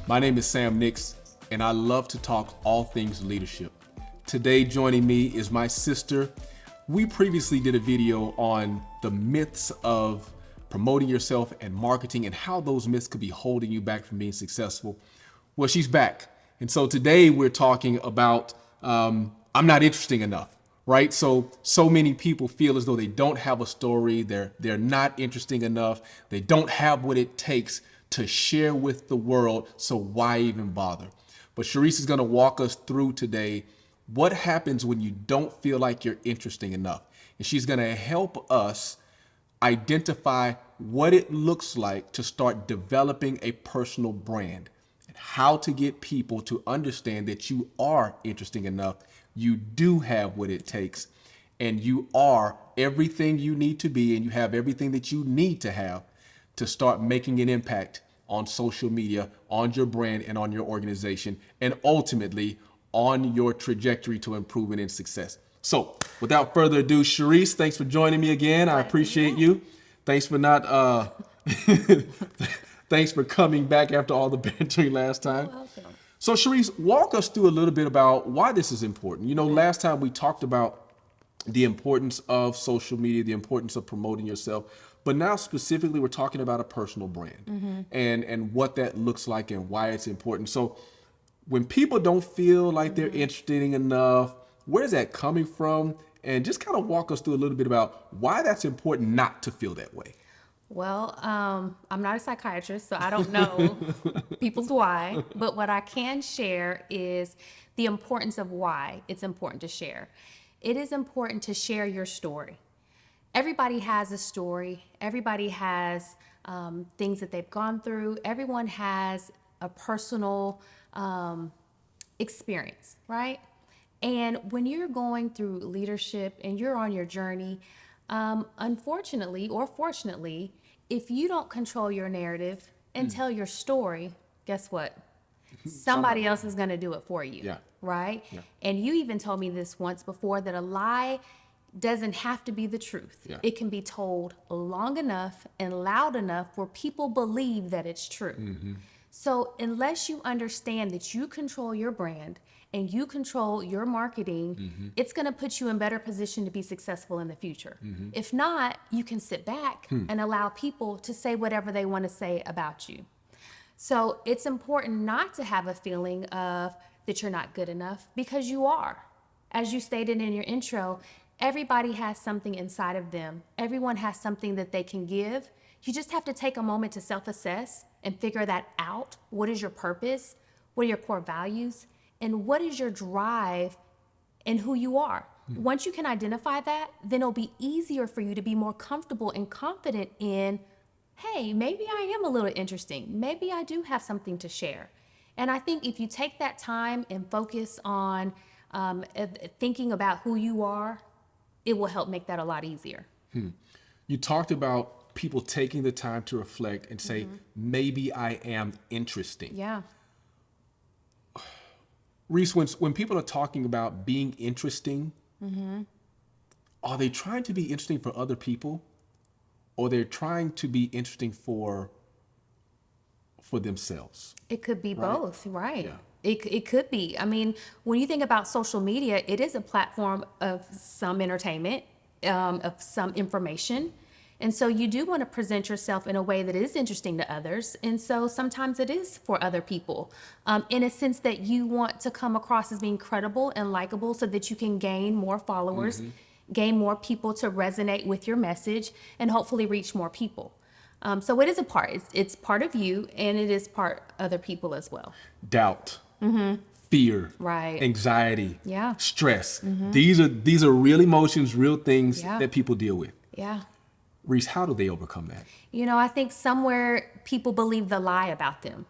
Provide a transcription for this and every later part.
My name is Sam Nix, and I love to talk all things leadership. Today, joining me is my sister. We previously did a video on the myths of promoting yourself and marketing and how those myths could be holding you back from being successful. Well, she's back. And so today we're talking about I'm not interesting enough, right? So many people feel as though they don't have a story, they're not interesting enough, they don't have what it takes to share with the world, so why even bother? But Sharice is gonna walk us through today what happens when you don't feel like you're interesting enough. And she's gonna help us identify what it looks like to start developing a personal brand and how to get people to understand that you are interesting enough, you do have what it takes, and you are everything you need to be, and you have everything that you need to have to start making an impact on social media, on your brand, and on your organization, and ultimately on your trajectory to improvement and success. So without further ado, Sharice, thanks for joining me again. I appreciate you. Thanks for not, thanks for coming back after all the bantering last time. Welcome. So Sharice, walk us through a little bit about why this is important. You know, last time we talked about the importance of social media, the importance of promoting yourself, but now specifically we're talking about a personal brand and what that looks like and why it's important. So when people don't feel like they're interesting enough, where's that coming from? And just kind of walk us through a little bit about why that's important not to feel that way. Well, I'm not a psychiatrist, so I don't know people's why, but what I can share is the importance of why it's important to share. It is important to share your story. Everybody has a story. Everybody has things that they've gone through. Everyone has a personal experience, right? And when you're going through leadership and you're on your journey, unfortunately or fortunately, if you don't control your narrative and tell your story, guess what? Somebody else is going to do it for you, Yeah. right? Yeah. And you even told me this once before, that a lie doesn't have to be the truth. Yeah. It can be told long enough and loud enough where people believe that it's true. So unless you understand that you control your brand and you control your marketing, it's going to put you in better position to be successful in the future. If not, you can sit back and allow people to say whatever they want to say about you. So it's important not to have a feeling of that you're not good enough, because you are. As you stated in your intro, everybody has something inside of them. Everyone has something that they can give. You just have to take a moment to self-assess and figure that out. What is your purpose? What are your core values? And what is your drive and who you are? Once you can identify that, then it'll be easier for you to be more comfortable and confident in, hey, maybe I am a little interesting. Maybe I do have something to share. And I think if you take that time and focus on thinking about who you are, it will help make that a lot easier. You talked about people taking the time to reflect and say, maybe I am interesting. Yeah. Reese, when people are talking about being interesting, are they trying to be interesting for other people, or they're trying to be interesting for themselves? It could be both, right? Yeah. It could be. I mean, when you think about social media, it is a platform of some entertainment, of some information. And so you do want to present yourself in a way that is interesting to others. And so sometimes it is for other people, in a sense that you want to come across as being credible and likable so that you can gain more followers, gain more people to resonate with your message, and hopefully reach more people. So it is a part. It's part of you, and it is part other people as well. Doubt, fear, Right. anxiety, Yeah. stress. These are real emotions, real things Yeah. that people deal with. Yeah. Reese, how do they overcome that? You know, I think somewhere people believe the lie about them.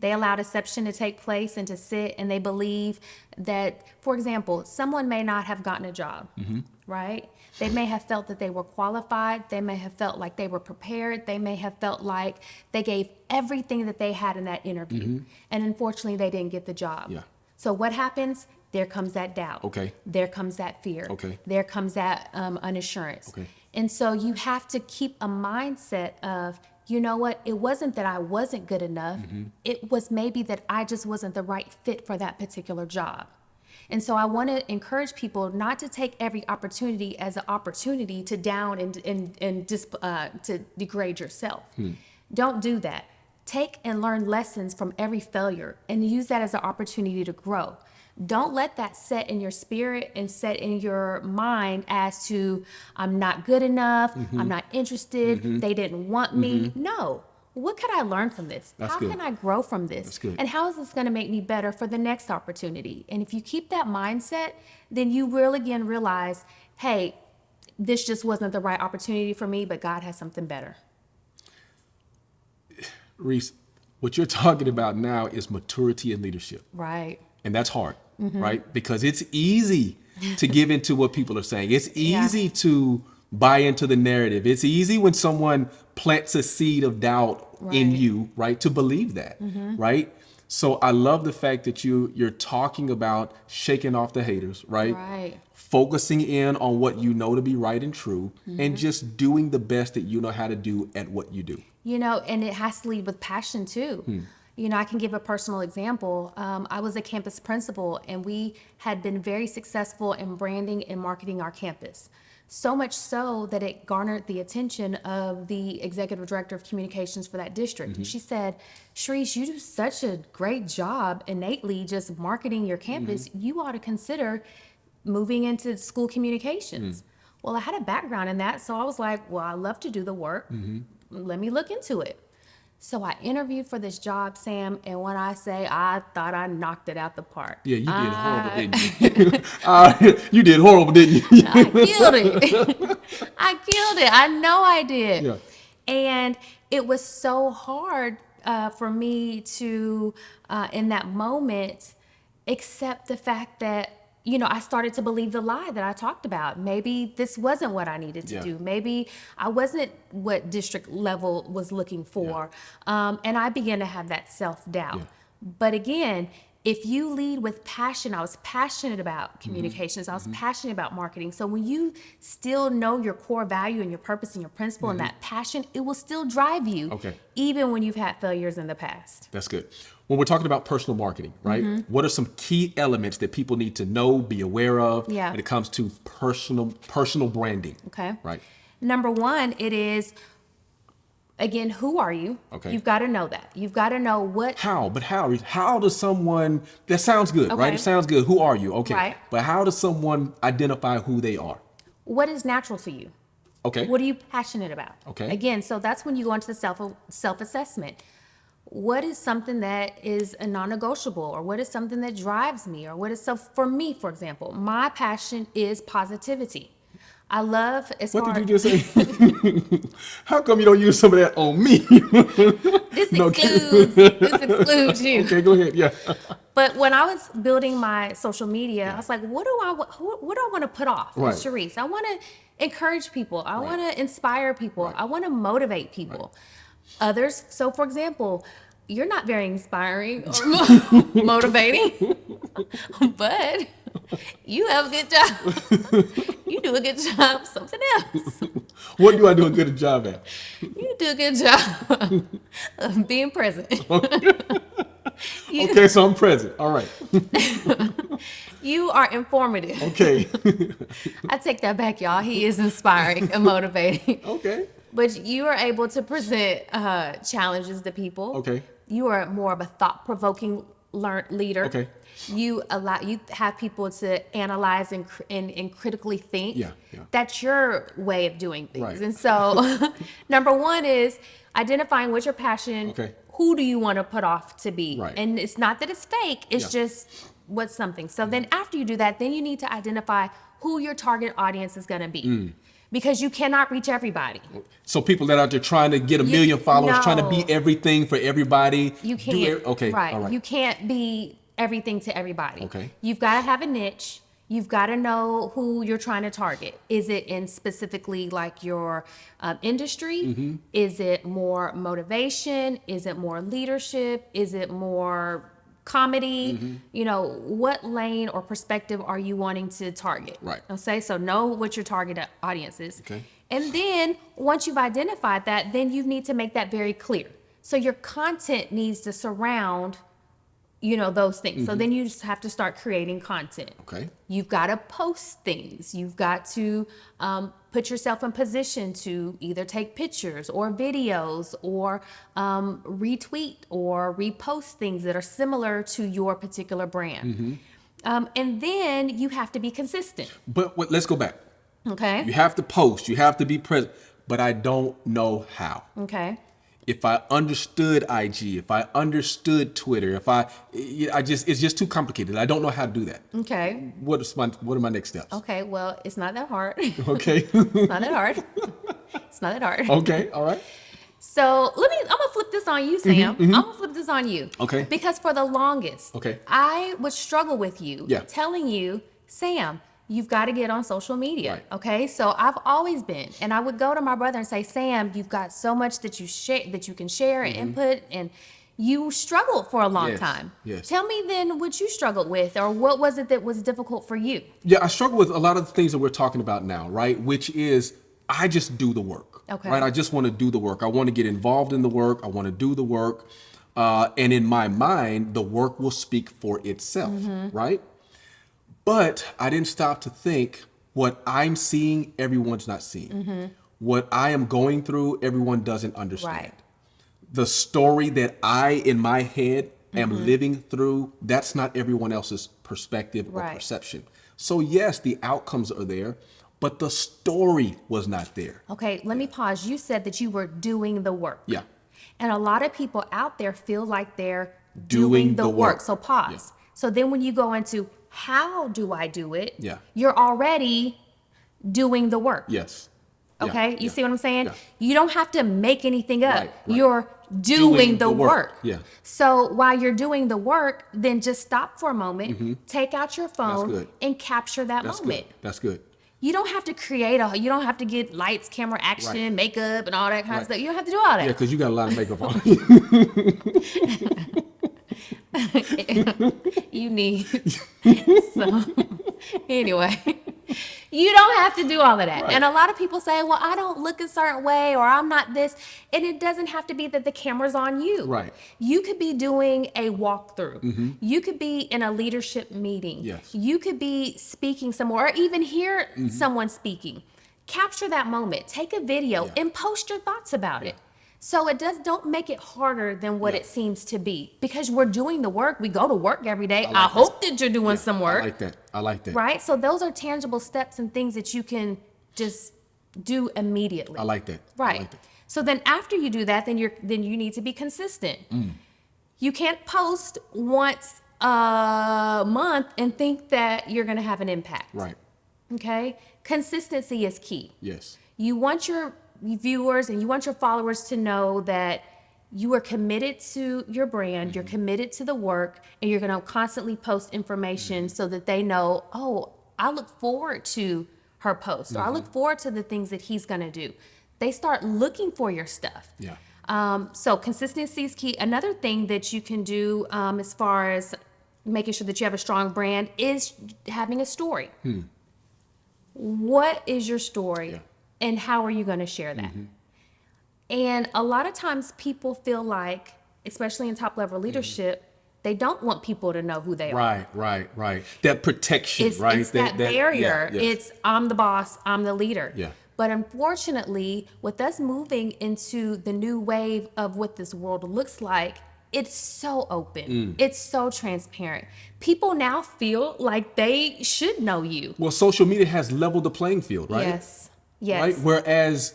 They allow deception to take place and to sit, and they believe that, for example, someone may not have gotten a job, right? They may have felt that they were qualified. They may have felt like they were prepared. They may have felt like they gave everything that they had in that interview. And unfortunately, they didn't get the job. Yeah. So what happens? There comes that doubt. Okay. There comes that fear. Okay. There comes that unassurance. Okay. And so you have to keep a mindset of, you know what? It wasn't that I wasn't good enough. It was maybe that I just wasn't the right fit for that particular job. And so I want to encourage people not to take every opportunity as an opportunity to down to degrade yourself. Don't do that. Take and learn lessons from every failure and use that as an opportunity to grow. Don't let that set in your spirit and set in your mind as to, I'm not good enough, I'm not interested, they didn't want me. No. What could I learn from this? That's How good. can I grow from this? That's good. And how is this going to make me better for the next opportunity? And if you keep that mindset, then you will again realize, hey, this just wasn't the right opportunity for me, but God has something better. Reese, what you're talking about now is maturity and leadership. Right. And that's hard, right? Because it's easy to give into what people are saying. It's easy to buy into the narrative. It's easy when someone plants a seed of doubt in you, right? To believe that, right? So I love the fact that you're talking about shaking off the haters, right? Right. Focusing in on what you know to be right and true, and just doing the best that you know how to do at what you do. You know, and it has to lead with passion too. You know, I can give a personal example. I was a campus principal, and we had been very successful in branding and marketing our campus. So much so that it garnered the attention of the executive director of communications for that district. She said, Sharice, you do such a great job innately just marketing your campus. You ought to consider moving into school communications. Well, I had a background in that, so I was like, well, I love to do the work. Let me look into it. So I interviewed for this job, Sam, and when I say I thought I knocked it out the park. Yeah, you did horrible, didn't you? You did horrible, didn't you? I killed it. I killed it. I know I did. Yeah. And it was so hard for me to, in that moment, accept the fact that, you know, I started to believe the lie that I talked about. Maybe this wasn't what I needed to do. Maybe I wasn't what district level was looking for. And I began to have that self-doubt. But again, if you lead with passion, I was passionate about communications. I was passionate about marketing. So when you still know your core value and your purpose and your principle and that passion, it will still drive you, even when you've had failures in the past. That's good. When we're talking about personal marketing, right? What are some key elements that people need to know, be aware of when it comes to personal branding? Okay. Right. Number one, it is, again, who are you? Okay. You've got to know that. You've got to know what. How? But how does someone, that sounds good, right? Okay. It sounds good. Who are you? Okay. Right. But how does someone identify who they are? What is natural to you? Okay. What are you passionate about? Okay. Again, so that's when you go into the self-assessment. What is something that is a non-negotiable, or what is something that drives me, or what is, so for me, for example, my passion is positivity. I love, as What far did you just say? How come you don't use some of that on me? this No, excludes you. Okay, go ahead. Yeah. But when I was building my social media, I was like, what do I want to put off? Right. Sharice, I want to encourage people. I want to inspire people. I want to motivate people. Others, so for example, you're not very inspiring or motivating, but you have a good job. You do a good job something else. What do I do a good job at? You do a good job of being present. Okay, so I'm present. All right. You are informative. Okay. I take that back, y'all. He is inspiring and motivating. Okay. But you are able to present challenges to people. Okay. You are more of a thought-provoking leader. Okay. You have people to analyze and critically think. Yeah. That's your way of doing things. Right. And so, number one is identifying what's your passion. Okay. Who do you want to put off to be? Right. And it's not that it's fake. It's just what's something. So then after you do that, then you need to identify who your target audience is going to be. Because you cannot reach everybody. So people that are out there trying to get a million followers, trying to be everything for everybody. You can't. Okay. Right. All right. You can't be everything to everybody. Okay. You've got to have a niche. You've got to know who you're trying to target. Is it in specifically like your industry? Is it more motivation? Is it more leadership? Is it more comedy, you know, what lane or perspective are you wanting to target? Right. Okay, so know what your target audience is. Okay. And then once you've identified that, then you need to make that very clear. So your content needs to surround, you know, those things. So then you just have to start creating content. Okay. You've got to post things. You've got to put yourself in position to either take pictures or videos or retweet or repost things that are similar to your particular brand. And then you have to be consistent. But let's go back. Okay. You have to post, you have to be present, but I don't know how. Okay. If I understood IG, if I understood Twitter, it's just too complicated. I don't know how to do that. Okay. What are my next steps? Okay. Well, it's not that hard. Okay. It's not that hard. It's not that hard. Okay. All right. So I'm gonna flip this on you, Sam. I'm gonna flip this on you. Okay. Because for the longest, Okay. I would struggle with you Yeah. telling you, Sam, you've got to get on social media. Right. Okay. So I've always been, and I would go to my brother and say, Sam, you've got so much that you can share and input, and you struggled for a long Yes. time. Yes. Tell me then what you struggled with, or what was it that was difficult for you? Yeah, I struggle with a lot of the things that we're talking about now, right? Which is I just do the work. Okay. Right. I just want to do the work. I want to get involved in the work. I want to do the work. And in my mind, the work will speak for itself. Right. But I didn't stop to think what I'm seeing, everyone's not seeing. What I am going through, everyone doesn't understand. Right. The story that I, in my head, am living through, that's not everyone else's perspective or Right. perception. So yes, the outcomes are there, but the story was not there. Okay, let me pause. You said that you were doing the work. Yeah. And a lot of people out there feel like they're Doing doing the the work. work. So pause. Yeah. So then when you go into how do I do it? Yeah. You're already doing the work. Yes. Yeah, Okay? You yeah, see what I'm saying? yeah. You don't have to make anything up. Right, right. You're doing the work. Yeah. So while you're doing the work, then just stop for a moment, take out your phone good. and capture that That's moment. good. That's good. You don't have to you don't have to get lights, camera, action, Right. makeup, and all that kind of Right. stuff. You don't have to do all that. Yeah, because you got a lot of makeup on. You need. So, anyway, you don't have to do all of that. Right. And a lot of people say, well, I don't look a certain way, or I'm not this. And it doesn't have to be that the camera's on you. Right. You could be doing a walkthrough. You could be in a leadership meeting. Yes. You could be speaking somewhere, or even hear someone speaking. Capture that moment, take a video, Yeah. and post your thoughts about it. So don't make it harder than what Yeah. it seems to be, because we're doing the work. We go to work every day. like I that. hope that you're doing some I work, like that. I like that. right? So those are tangible steps and things that you can just do immediately. I like that. I Right. like that. So then after you do that, then you need to be consistent. You can't post once a month and think that you're going to have an impact. Right. Okay? Consistency is key. Yes. You want your viewers and you want your followers to know that you are committed to your brand, you're committed to the work, and you're going to constantly post information so that they know, oh, I look forward to her post, or I look forward to the things that he's going to do. They start looking for your stuff. Yeah. So consistency is key. Another thing that you can do as far as making sure that you have a strong brand is having a story. What is your story? Yeah. And how are you going to share that? And a lot of times people feel like, especially in top level leadership, they don't want people to know who they are. Right. That protection, It's, right? it's that barrier. Yeah, yes. It's I'm the boss, I'm the leader. Yeah. But unfortunately, with us moving into the new wave of what this world looks like, it's so open. It's so transparent. People now feel like they should know you. Well, social media has leveled the playing field, right? Yes. Yes. Right.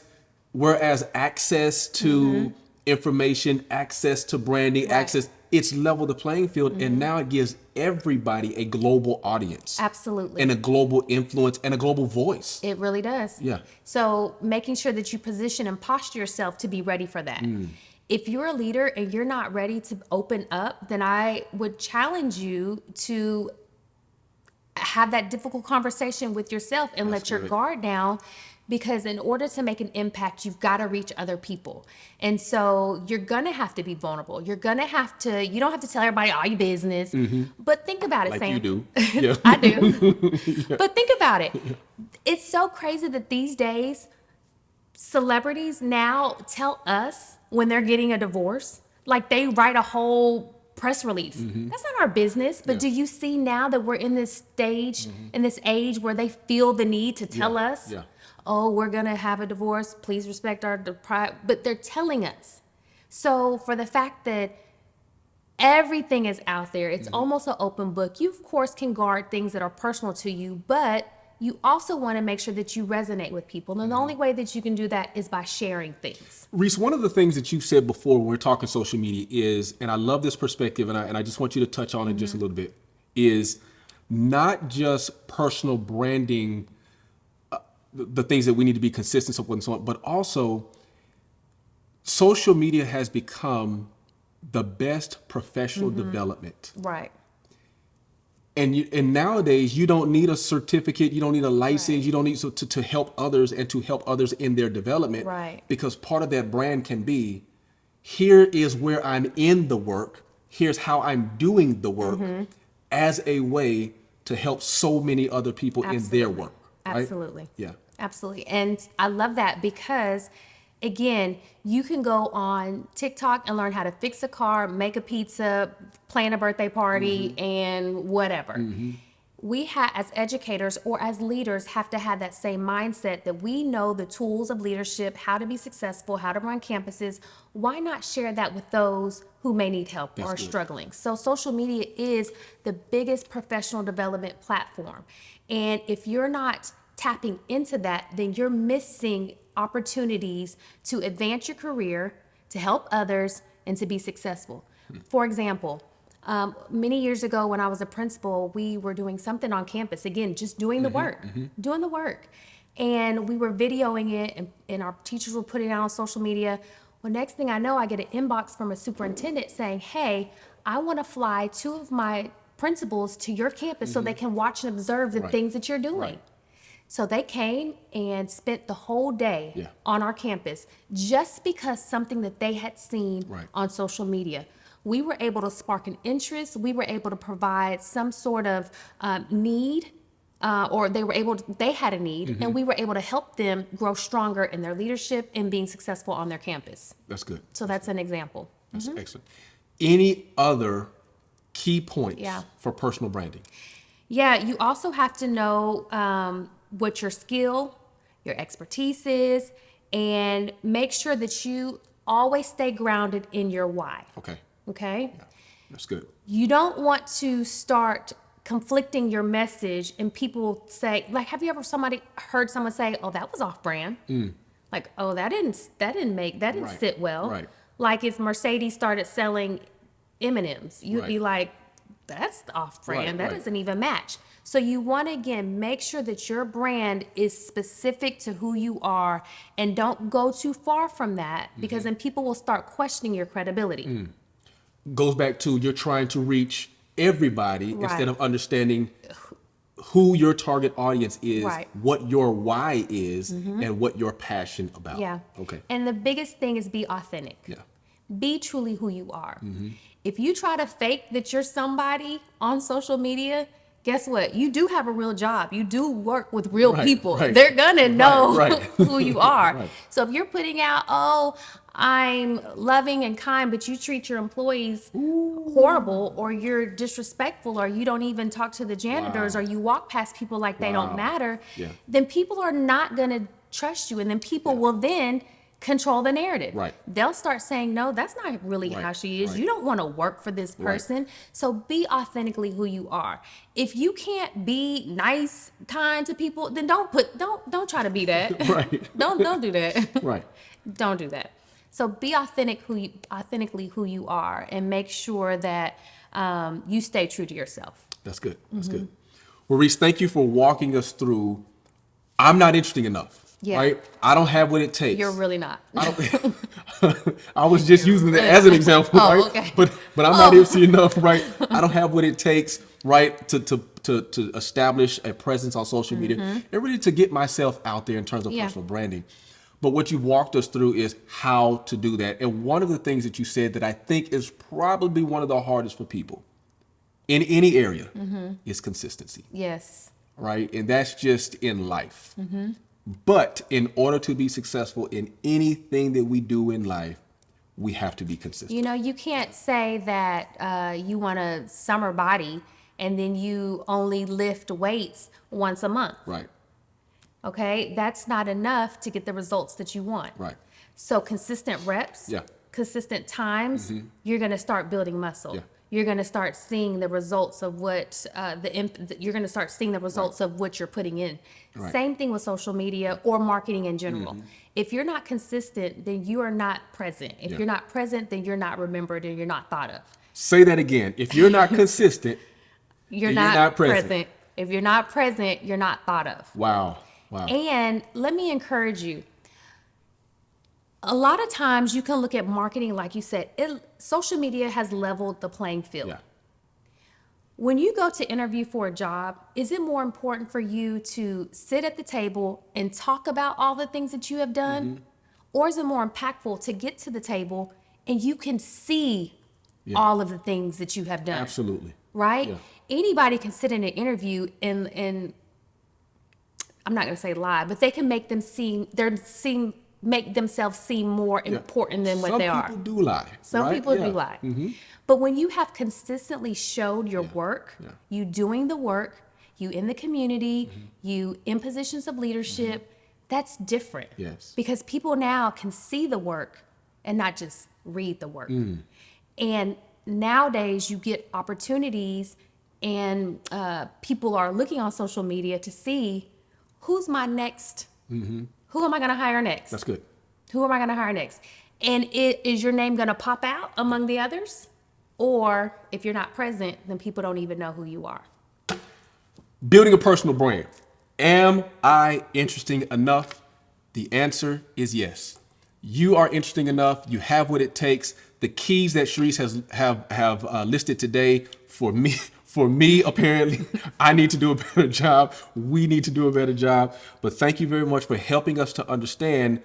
Whereas access to information, access to branding, Right. it's leveled the playing field, and now it gives everybody a global audience. Absolutely. And a global influence and a global voice. It really does. Yeah. So making sure that you position and posture yourself to be ready for that. If you're a leader and you're not ready to open up, then I would challenge you to have that difficult conversation with yourself and let your guard down, because in order to make an impact, you've got to reach other people. And so you're going to have to be vulnerable. You're going to have to, you don't have to tell everybody all your business, but think about it, Like Sam. you do. Yeah. I do. But think about it. It's so crazy that these days, celebrities now tell us when they're getting a divorce, like they write a whole press release. That's not our business. But do you see now that we're in this stage, in this age where they feel the need to tell us, oh, we're going to have a divorce. Please respect our but they're telling us. So for the fact that everything is out there, it's almost an open book. You, of course, can guard things that are personal to you, but you also want to make sure that you resonate with people. And the only way that you can do that is by sharing things. Reese, one of the things that you've said before when we're talking social media is, and I love this perspective, and I just want you to touch on it just a little bit, is not just personal branding, the things that we need to be consistent with and so on, but also social media has become the best professional development. Right. And nowadays you don't need a certificate, you don't need a license, you don't need to help others and to help others in their development. Right. Because part of that brand can be, here is where I'm in the work, here's how I'm doing the work, as a way to help so many other people in their work. Right? Absolutely. Yeah. Absolutely. And I love that because, again, you can go on TikTok and learn how to fix a car, make a pizza, plan a birthday party, and whatever. We as educators or as leaders have to have that same mindset that we know the tools of leadership, how to be successful, how to run campuses. Why not share that with those who may need help or are struggling? So social media is the biggest professional development platform. And if you're not tapping into that, then you're missing opportunities to advance your career, to help others, and to be successful. For example, many years ago when I was a principal, we were doing something on campus, again, just doing the work, doing the work. And we were videoing it, and our teachers were putting it out on social media. Well, next thing I know, I get an inbox from a superintendent saying, hey, I want to fly 2 of my principals to your campus so they can watch and observe the things that you're doing. So they came and spent the whole day on our campus just because something that they had seen on social media. We were able to spark an interest. We were able to provide some sort of need, or they had a need, and we were able to help them grow stronger in their leadership and being successful on their campus. That's good. So that's an example. That's excellent. Any other key points for personal branding? Yeah, you also have to know what your skill, your expertise is, and make sure that you always stay grounded in your why. Okay? Yeah, that's good. You don't want to start conflicting your message and people say, like, have you ever heard someone say, oh, that was off brand? Like, oh, that didn't sit well. Like if Mercedes started selling M&Ms, you'd be like, that's off brand. That doesn't even match. So you want to, again, make sure that your brand is specific to who you are and don't go too far from that, because then people will start questioning your credibility. Goes back to, you're trying to reach everybody instead of understanding who your target audience is, what your why is, and what you're passionate about. Yeah. Okay. And the biggest thing is be authentic. Yeah. Be truly who you are. If you try to fake that you're somebody on social media, guess what? You do have a real job. You do work with real people. They're gonna know who you are. So if you're putting out, oh, I'm loving and kind, but you treat your employees horrible, or you're disrespectful, or you don't even talk to the janitors, or you walk past people like they don't matter, then people are not gonna trust you. And then people will then control the narrative. They'll start saying, no, that's not really how she is. You don't want to work for this person. So be authentically who you are. If you can't be nice, kind to people, then don't try to be that. Don't do that. Don't do that. So be authentically who you are, and make sure that you stay true to yourself. That's good. That's good. Well, Reese, thank you for walking us through. I'm not interesting enough. Right? I don't have what it takes. You're really not. I was just using that as an example, right? Okay. But I'm not interesting enough, right? I don't have what it takes. right? To establish a presence on social media and really to get myself out there in terms of personal branding. But what you walked us through is how to do that. And one of the things that you said that I think is probably one of the hardest for people in any area is consistency. Yes. Right? And that's just in life. But in order to be successful in anything that we do in life, we have to be consistent. You know, you can't say that you want a summer body and then you only lift weights once a month. Right. Okay? That's not enough to get the results that you want. Right. So consistent reps, consistent times, you're going to start building muscle. You're going to start seeing the results of what you're going to start seeing the results of what you're putting in. Same thing with social media or marketing in general. If you're not consistent, then you are not present. If you're not present, then you're not remembered and you're not thought of. Say that again. If you're not consistent, you're not present. If you're not present, you're not thought of. Wow. Wow. And let me encourage you. A lot of times you can look at marketing, like you said, social media has leveled the playing field. Yeah. When you go to interview for a job, is it more important for you to sit at the table and talk about all the things that you have done? Or is it more impactful to get to the table and you can see all of the things that you have done? Absolutely. Right? Yeah. Anybody can sit in an interview and I'm not going to say lie, but they can make them make themselves seem more important than what they are. Some people do lie. Some people do lie. But when you have consistently showed your work, you doing the work, you in the community, you in positions of leadership, that's different. Yes. Because people now can see the work and not just read the work. And nowadays you get opportunities and people are looking on social media to see who's my next, who am I going to hire next? That's good. Who am I going to hire next? And is your name going to pop out among the others? Or if you're not present, then people don't even know who you are. Building a personal brand. Am I interesting enough? The answer is yes. You are interesting enough. You have what it takes. The keys that Sharice have listed today for me, apparently, I need to do a better job. We need to do a better job. But thank you very much for helping us to understand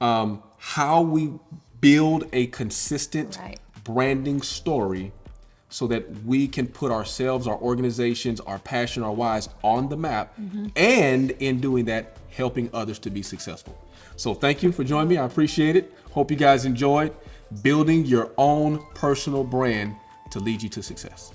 how we build a consistent branding story so that we can put ourselves, our organizations, our passion, our whys on the map. And in doing that, helping others to be successful. So thank you for joining me. I appreciate it. Hope you guys enjoyed building your own personal brand to lead you to success.